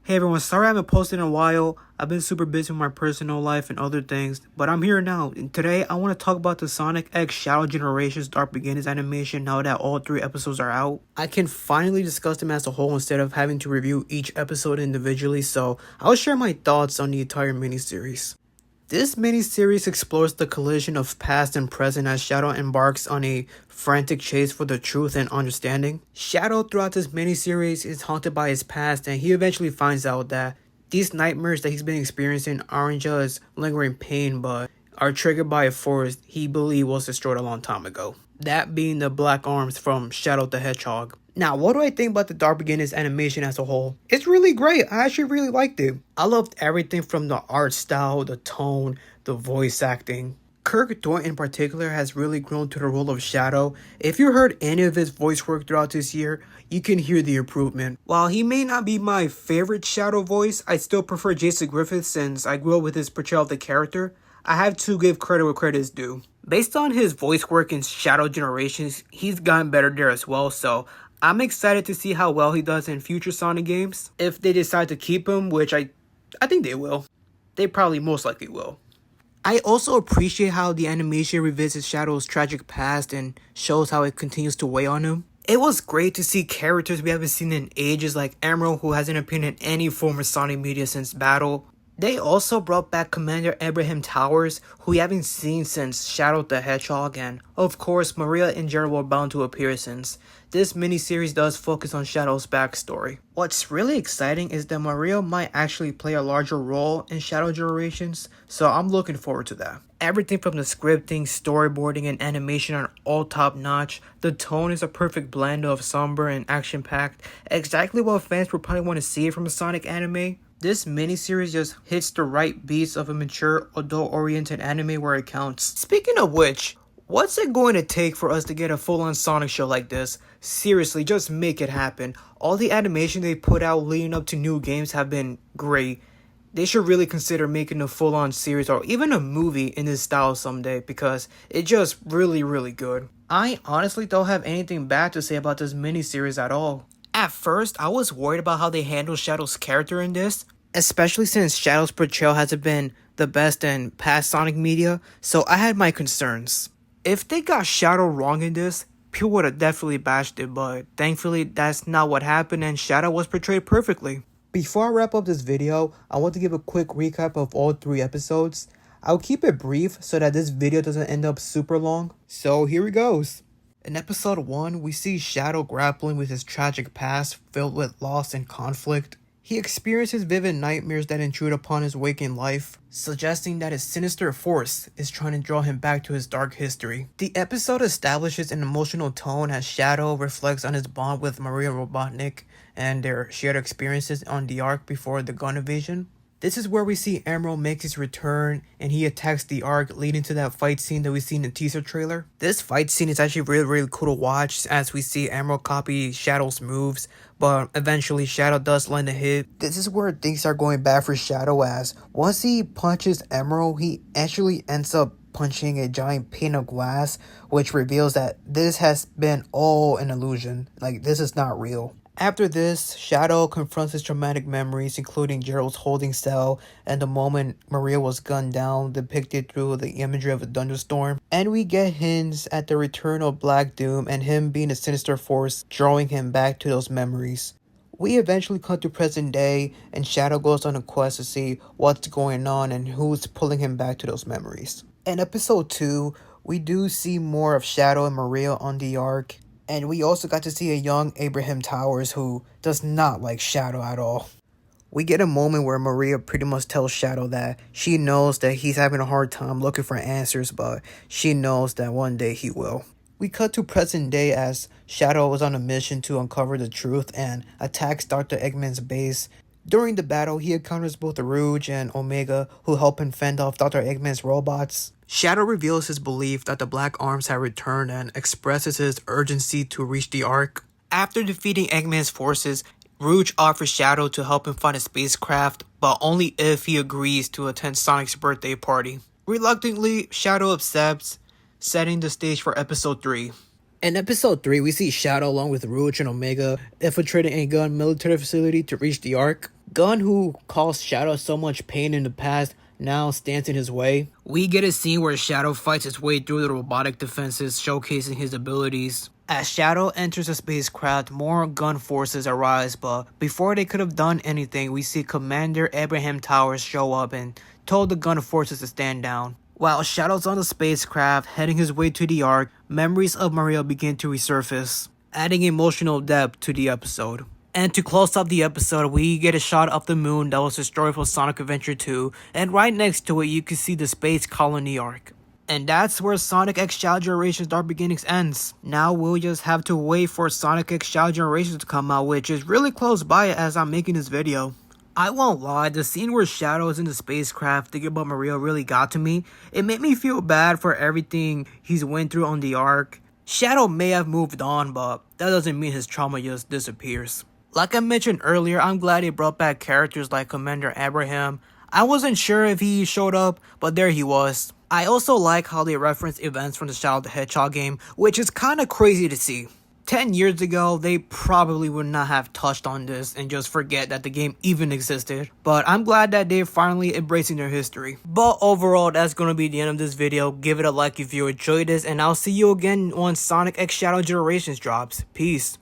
Hey everyone, sorry I haven't posted in a while. I've been super busy with my personal life and other things, but I'm here now. And today I want to talk about the Sonic X Shadow Generations Dark Beginnings animation now that all 3 episodes are out. I can finally discuss them as a whole instead of having to review each episode individually, so I'll share my thoughts on the entire miniseries. This miniseries explores the collision of past and present as Shadow embarks on a frantic chase for the truth and understanding. Shadow throughout this miniseries is haunted by his past, and he eventually finds out that these nightmares that he's been experiencing aren't just lingering pain but are triggered by a force he believed was destroyed a long time ago. That being the black arms from Shadow the Hedgehog. Now, what do I think about the Dark Beginnings animation as a whole? It's really great. I actually really liked it. I loved everything from the art style, the tone, the voice acting. Kirk Thornton in particular has really grown to the role of Shadow. If you heard any of his voice work throughout this year, you can hear the improvement. While he may not be my favorite Shadow voice, I still prefer Jason Griffith since I grew up with his portrayal of the character. I have to give credit where credit is due. Based on his voice work in Shadow Generations, he's gotten better there as well, so I'm excited to see how well he does in future Sonic games. If they decide to keep him, which I think they will. They probably most likely will. I also appreciate how the animation revisits Shadow's tragic past and shows how it continues to weigh on him. It was great to see characters we haven't seen in ages like Emerald, who hasn't appeared in any form of Sonic media since Battle. They also brought back Commander Abraham Towers, who we haven't seen since Shadow the Hedgehog, and of course Maria and Jared were bound to appear since this miniseries does focus on Shadow's backstory. What's really exciting is that Maria might actually play a larger role in Shadow Generations, so I'm looking forward to that. Everything from the scripting, storyboarding, and animation are all top notch. The tone is a perfect blend of somber and action-packed, exactly what fans would probably want to see from a Sonic anime. This miniseries just hits the right beats of a mature, adult-oriented anime where it counts. Speaking of which, what's it going to take for us to get a full-on Sonic show like this? Seriously, just make it happen. All the animation they put out leading up to new games have been great. They should really consider making a full-on series or even a movie in this style someday because it's just really good. I honestly don't have anything bad to say about this miniseries at all. At first, I was worried about how they handle Shadow's character in this, especially since Shadow's portrayal hasn't been the best in past Sonic media, so I had my concerns. If they got Shadow wrong in this, people would have definitely bashed it, but thankfully that's not what happened and Shadow was portrayed perfectly. Before I wrap up this video, I want to give a quick recap of all 3 episodes. I'll keep it brief so that this video doesn't end up super long, so here it goes. In episode 1, we see Shadow grappling with his tragic past filled with loss and conflict. He experiences vivid nightmares that intrude upon his waking life, suggesting that a sinister force is trying to draw him back to his dark history. The episode establishes an emotional tone as Shadow reflects on his bond with Maria Robotnik and their shared experiences on the Ark before the gun invasion. This is where we see Emerald make his return and he attacks the Ark, leading to that fight scene that we see in the teaser trailer. This fight scene is actually really cool to watch as we see Emerald copy Shadow's moves, but eventually Shadow does land a hit. This is where things are going bad for Shadow as once he punches Emerald, he actually ends up punching a giant pane of glass, which reveals that this has been all an illusion. Like, this is not real. After this, Shadow confronts his traumatic memories, including Gerald's holding cell and the moment Maria was gunned down, depicted through the imagery of a thunderstorm. And we get hints at the return of Black Doom and him being a sinister force, drawing him back to those memories. We eventually come to present day, and Shadow goes on a quest to see what's going on and who's pulling him back to those memories. In episode 2, we do see more of Shadow and Maria on the Ark. And we also got to see a young Abraham Towers who does not like Shadow at all. We get a moment where Maria pretty much tells Shadow that she knows that he's having a hard time looking for answers, but she knows that one day he will. We cut to present day as Shadow is on a mission to uncover the truth and attacks Dr. Eggman's base. During the battle, he encounters both Rouge and Omega, who help him fend off Dr. Eggman's robots. Shadow reveals his belief that the Black Arms have returned and expresses his urgency to reach the Ark. After defeating Eggman's forces, Rouge offers Shadow to help him find a spacecraft, but only if he agrees to attend Sonic's birthday party. Reluctantly, Shadow accepts, setting the stage for episode 3. In episode 3, we see Shadow along with Rouge and Omega infiltrating a gun military facility to reach the Ark. Gun, who caused Shadow so much pain in the past, now stands in his way. We get a scene where Shadow fights his way through the robotic defenses, showcasing his abilities. As Shadow enters the spacecraft, more gun forces arise, but before they could have done anything, we see Commander Abraham Towers show up and told the gun forces to stand down. While Shadow's on the spacecraft, heading his way to the Ark, memories of Maria begin to resurface, adding emotional depth to the episode. And to close up the episode, we get a shot of the moon that was destroyed for Sonic Adventure 2, and right next to it you can see the space colony Ark. And that's where Sonic X Shadow Generations Dark Beginnings ends. Now we'll just have to wait for Sonic X Shadow Generations to come out, which is really close by as I'm making this video. I won't lie, the scene where Shadow is in the spacecraft thinking about Maria really got to me. It made me feel bad for everything he's went through on the Ark. Shadow may have moved on, but that doesn't mean his trauma just disappears. Like I mentioned earlier, I'm glad they brought back characters like Commander Abraham. I wasn't sure if he showed up, but there he was. I also like how they reference events from the Shadow the Hedgehog game, which is kinda crazy to see. 10 years ago, they probably would not have touched on this and just forget that the game even existed. But I'm glad that they're finally embracing their history. But overall, that's gonna be the end of this video. Give it a like if you enjoyed this, and I'll see you again when Sonic X Shadow Generations drops. Peace.